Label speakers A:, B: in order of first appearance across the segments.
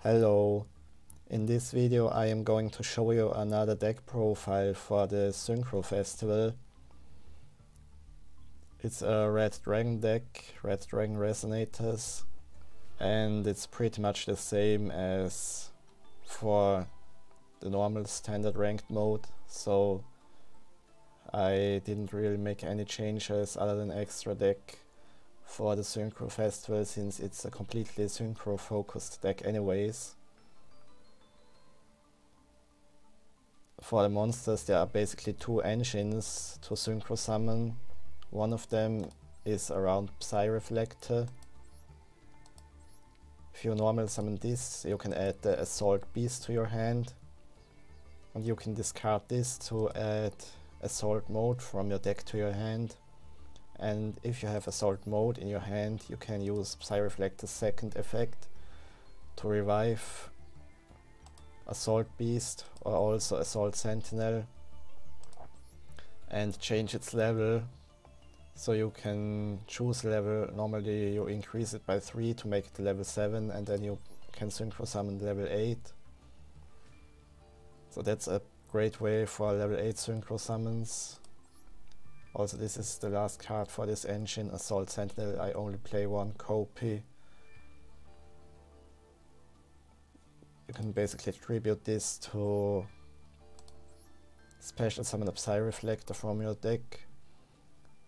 A: Hello, in this video I am going to show you another deck profile for the Synchro festival. It's a Red Dragon deck, Red Dragon Resonators, and it's pretty much the same as for the normal standard ranked mode, so I didn't really make any changes other than extra deck for the Synchro festival, since it's a completely Synchro focused deck anyways. For the monsters there are basically two engines to Synchro summon. One of them is around Psy Reflector. If you normal summon this, you can add the Assault Beast to your hand, and you can discard this to add Assault Mode from your deck to your hand. And if you have Assault Mode in your hand, you can use Psy Reflector's second effect to revive Assault Beast or also Assault Sentinel and change its level. So you can choose level. Normally you increase it by 3 to make it level 7, and then you can Synchro summon level 8. So that's a great way for level 8 Synchro summons. Also, this is the last card for this engine, Assault Sentinel. I only play one copy. You can basically attribute this to special summon a Psy Reflector from your deck.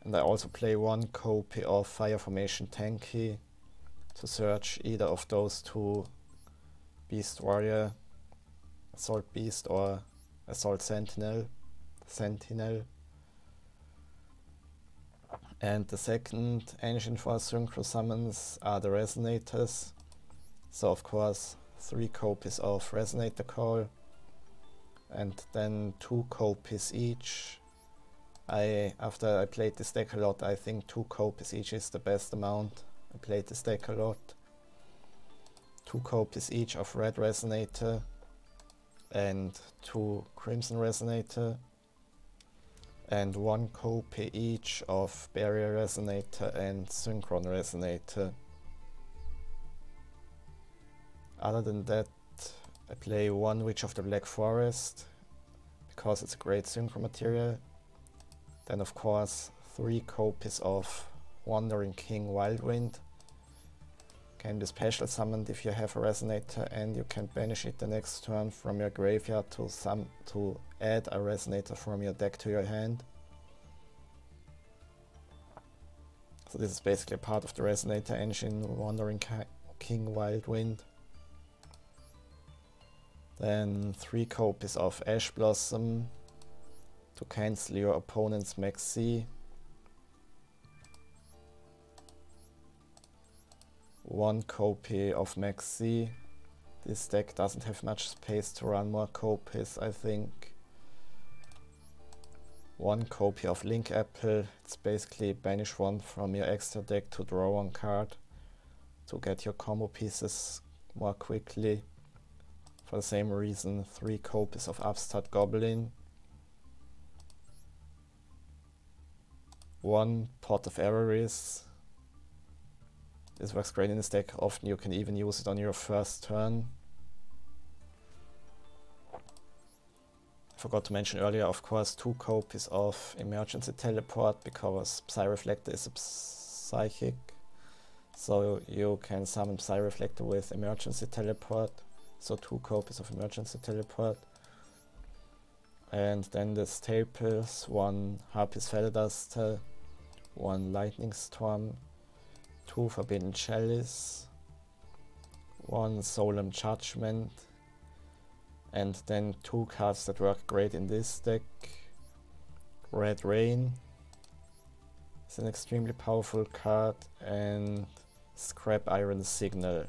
A: And I also play one copy of Fire Formation Tanky to search either of those two Beast Warrior, Assault Beast or Assault Sentinel. And the second engine for Synchro summons are the Resonators. So of course 3 copies of Resonator Call and then 2 copies each. After I played this deck a lot, I think 2 copies each is the best amount. I played this deck a lot. 2 copies each of Red Resonator and 2 Crimson Resonator, and 1 copy each of Barrier Resonator and Synchron Resonator. Other than that, I play 1 Witch of the Black Forest because it's a great Synchro material. Then of course 3 copies of Wandering King Wildwind. Can be special summoned if you have a Resonator, and you can banish it the next turn from your graveyard to add a Resonator from your deck to your hand. So this is basically a part of the Resonator engine, Wandering King Wildwind. Then 3 copies of Ash Blossom to cancel your opponent's Max C. 1 copy of Max C. This deck doesn't have much space to run more copies, I think. 1 copy of Link Apple. It's basically banish 1 from your extra deck to draw 1 card to get your combo pieces more quickly. For the same reason, 3 copies of Upstart Goblin. 1 Pot of Avarice. This works great in this deck. Often you can even use it on your first turn. I forgot to mention earlier, of course, 2 copies of Emergency Teleport, because Psy Reflector is a psychic. So you can summon Psy Reflector with Emergency Teleport. So 2 copies of Emergency Teleport. And then the staples, 1 Harpy's Feather Duster, 1 Lightning Storm, 2 Forbidden Chalice, 1 Solemn Judgment, and then 2 cards that work great in this deck. Red Rain is an extremely powerful card, and Scrap Iron Signal.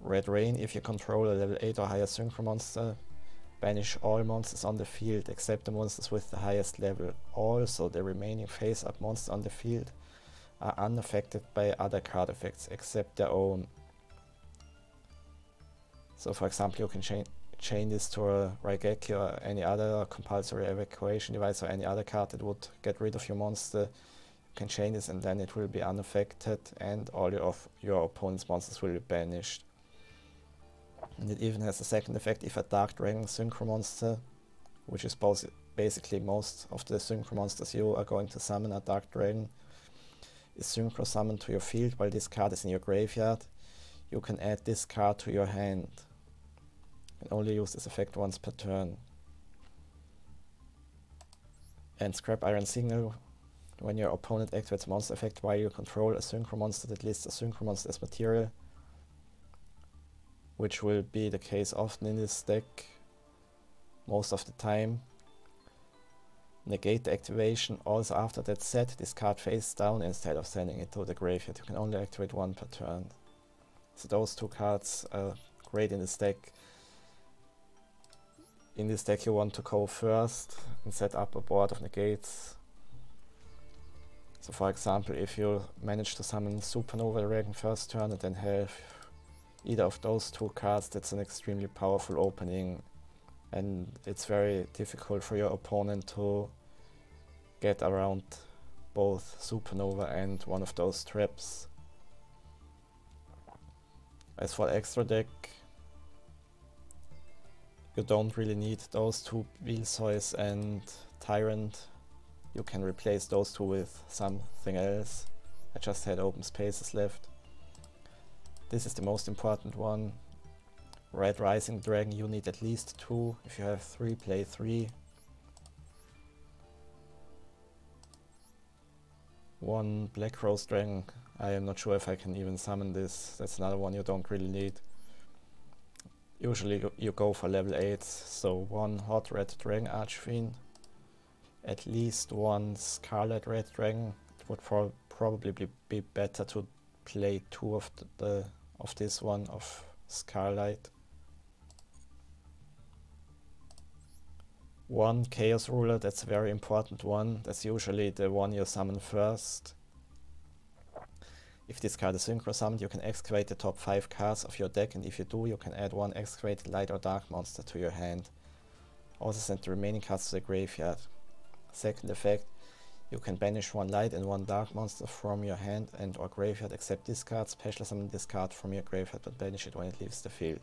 A: Red Rain, if you control a level 8 or higher Synchro monster, banish all monsters on the field except the monsters with the highest level. Also, the remaining face-up monsters on the field are unaffected by other card effects except their own. So for example, you can chain this to a Raigeki or any other compulsory evacuation device or any other card that would get rid of your monster. You can chain this and then it will be unaffected and all of your opponent's monsters will be banished. And it even has a second effect if a Dark Dragon Synchro monster, which is basically most of the Synchro monsters you are going to summon, a Dark Dragon, is Synchro summoned to your field while this card is in your graveyard. You can add this card to your hand and only use this effect once per turn. And Scrap Iron Signal, when your opponent activates a monster effect while you control a Synchro monster that lists a Synchro monster as material, which will be the case often in this deck, most of the time. Negate the activation. Also after that set, this card face down instead of sending it to the graveyard. You can only activate one per turn. So those two cards are great in this deck. In this deck you want to go first and set up a board of negates. So for example, if you manage to summon Supernova Dragon first turn and then have either of those two cards, that's an extremely powerful opening, and it's very difficult for your opponent to get around both Supernova and one of those traps. As for the extra deck, you don't really need those two Wheelsoys and Tyrant. You can replace those two with something else. I just had open spaces left. This is the most important one. Red Rising Dragon, you need at least 2. If you have 3, play 3. 1 Black Rose Dragon, I am not sure if I can even summon this. That's another one you don't really need. Usually you go for level 8, so 1 Hot Red Dragon Archfiend. At least 1 Scarlet Red Dragon. It would probably be better to play 2 of this one of Scarlet. 1 Chaos Ruler, that's a very important one. That's usually the one you summon first. If this card is Synchro summoned, you can excavate the top 5 cards of your deck, and if you do, you can add 1 excavated light or dark monster to your hand. Also send the remaining cards to the graveyard. Second effect, you can banish 1 light and 1 dark monster from your hand and or graveyard, except this card. Special summon this card from your graveyard but banish it when it leaves the field.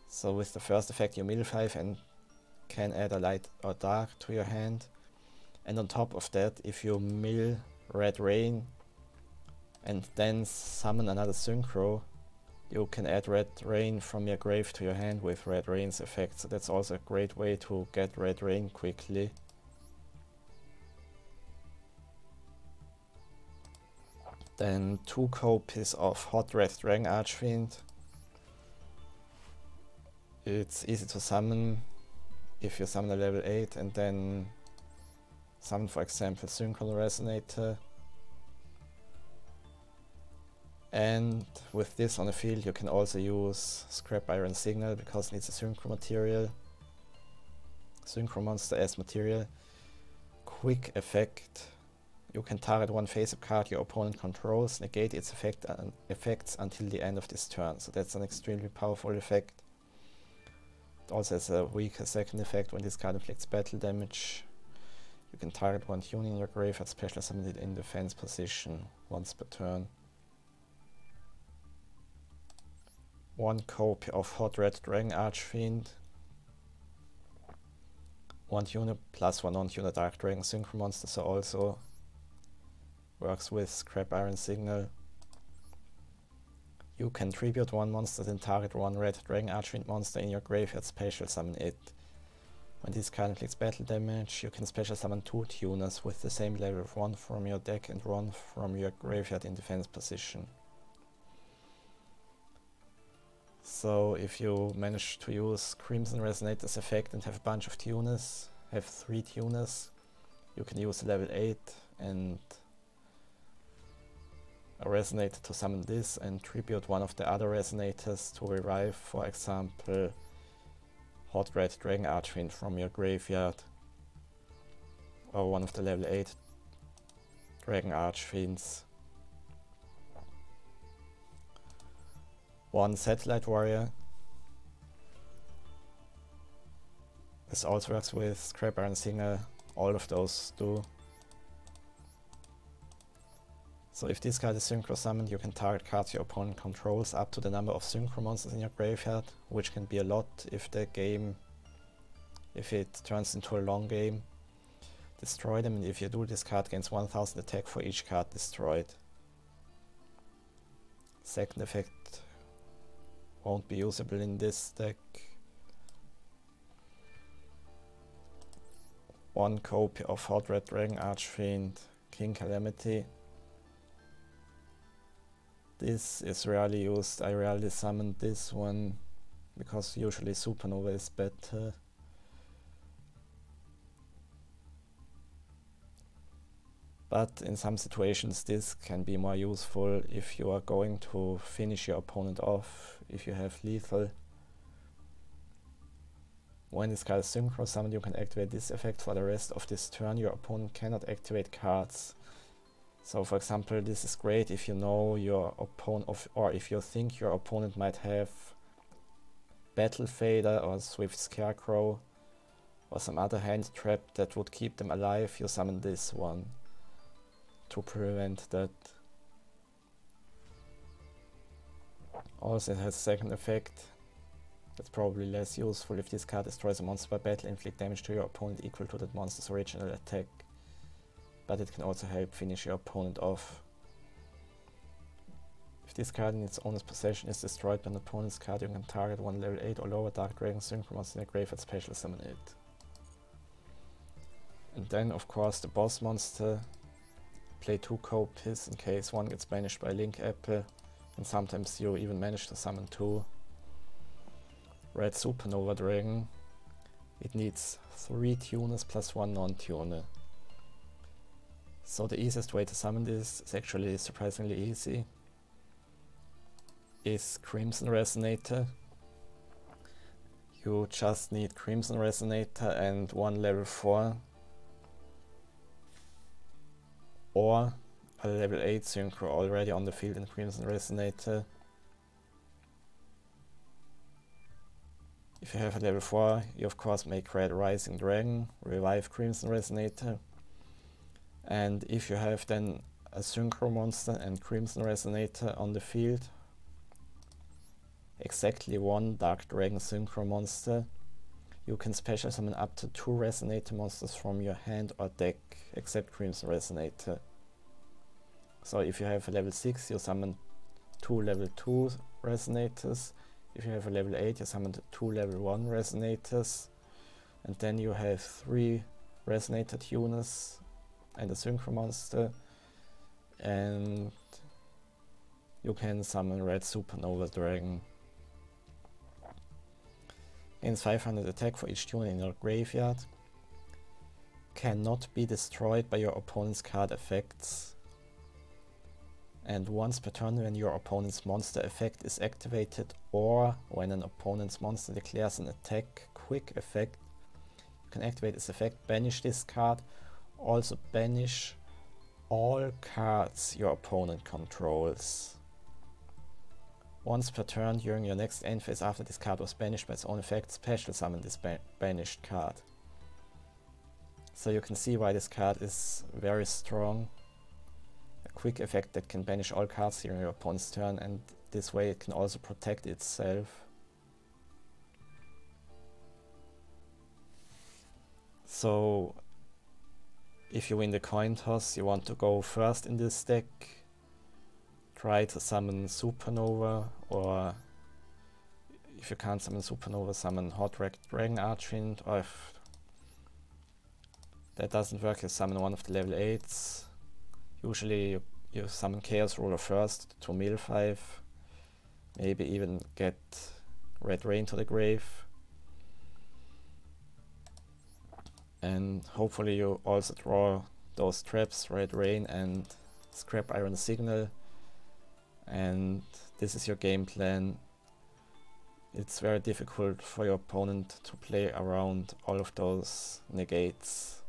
A: So with the first effect you mill 5 and can add a light or dark to your hand. And on top of that, if you mill Red Rain and then summon another Synchro, you can add Red Rain from your grave to your hand with Red Rain's effect. So that's also a great way to get Red Rain quickly. Then 2 copies of Hot Red Dragon Archfiend. It's easy to summon if you summon a level 8 and then summon, for example, Synchro Resonator. And with this on the field you can also use Scrap Iron Signal because it needs a Synchro material. Synchro monster as material. Quick effect. You can target 1 face-up card your opponent controls, negate its effects until the end of this turn. So that's an extremely powerful effect. It also has a weaker second effect. When this card inflicts battle damage, you can target 1 tune in your graveyard, special summon it in defense position once per turn. 1 copy of Hot Red Dragon Archfiend. 1 tuner plus 1 non-tuner Dark Dragon Synchro monster, so also works with Scrap Iron Signal. You can tribute 1 monster, then target 1 Red Dragon Archfiend monster in your graveyard, special summon it. When this card inflicts battle damage, you can special summon 2 tuners with the same level of 1 from your deck and 1 from your graveyard in defense position. So if you manage to use Crimson Resonator's effect and have a bunch of tuners, have 3 tuners, you can use level 8 and a Resonator to summon this and tribute 1 of the other Resonators to revive, for example, Hot Red Dragon Archfiend from your graveyard, or 1 of the level 8 Dragon Archfiends. 1 Satellite Warrior. This also works with Scrap Iron Signal, all of those do. So if this card is Synchro summoned, you can target cards your opponent controls up to the number of Synchro monsters in your graveyard, which can be a lot if the game, if it turns into a long game. Destroy them, and if you do, this card gains 1000 attack for each card destroyed. Second effect won't be usable in this deck. One copy of Hot Red Dragon Archfiend King Calamity. This is rarely used. I rarely summon this one because usually Supernova is better. But in some situations this can be more useful if you are going to finish your opponent off, if you have lethal. When this card is Synchro summoned, you can activate this effect for the rest of this turn. Your opponent cannot activate cards. So for example, this is great if you know your opponent, or if you think your opponent might have Battle Fader or Swift Scarecrow or some other hand trap that would keep them alive. You summon this one to prevent that. Also it has second effect. That's probably less useful. If this card destroys a monster by battle, inflict damage to your opponent equal to that monster's original attack. But it can also help finish your opponent off. If this card in its owner's possession is destroyed by an opponent's card, you can target one level 8 or lower Dark Dragon Synchro monster in your graveyard, special summon it. And then of course the boss monster. Play 2 copies in case one gets banished by Link Apple, and sometimes you even manage to summon 2. Red Supernova Dragon. It needs 3 tuners plus 1 non-tuner. So the easiest way to summon this is actually surprisingly easy. Is Crimson Resonator. You just need Crimson Resonator and 1 level 4. Or a level 8 Synchro already on the field in Crimson Resonator. If you have a level 4, you of course make Red Rising Dragon, revive Crimson Resonator. And if you have then a Synchro monster and Crimson Resonator on the field, exactly 1 Dark Dragon Synchro monster, you can special summon up to 2 Resonator monsters from your hand or deck, except Crimson Resonator. So if you have a level 6, you summon 2 level 2 Resonators. If you have a level 8, you summon 2 level 1 Resonators. And then you have 3 Resonator tuners and a Synchro monster. And you can summon Red Supernova Dragon. Gains 500 attack for each tuner in your graveyard. Cannot be destroyed by your opponent's card effects. And once per turn when your opponent's monster effect is activated, or when an opponent's monster declares an attack quick effect, you can activate this effect, banish this card. Also banish all cards your opponent controls. Once per turn during your next end phase after this card was banished by its own effect, special summon this banished card. So you can see why this card is very strong. A quick effect that can banish all cards during your opponent's turn, and this way it can also protect itself. So if you win the coin toss, you want to go first in this deck. Try to summon Supernova, or if you can't summon Supernova, summon Hot Red Dragon Archfiend, or if that doesn't work, you summon one of the level 8s. Usually you summon Chaos Ruler first to mill 5, maybe even get Red Rain to the grave. And hopefully you also draw those traps, Red Rain and Scrap Iron Signal. And this is your game plan. It's very difficult for your opponent to play around all of those negates.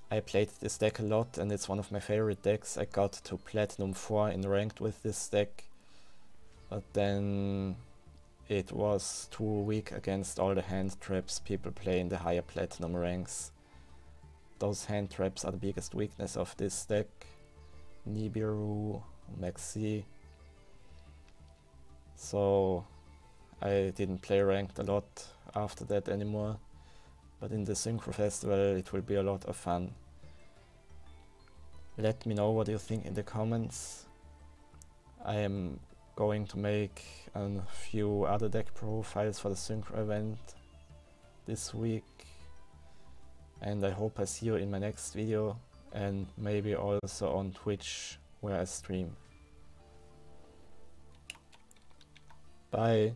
A: I played this deck a lot and it's one of my favorite decks. I got to Platinum 4 in ranked with this deck, but then it was too weak against all the hand traps people play in the higher Platinum ranks. those hand traps are the biggest weakness of this deck. Nibiru, Maxi. So I didn't play ranked a lot after that anymore. But in the Synchro Festival it will be a lot of fun. Let me know what you think in the comments. I am going to make a few other deck profiles for the Synchro event this week. And I hope I see you in my next video, and maybe also on Twitch where I stream. Bye!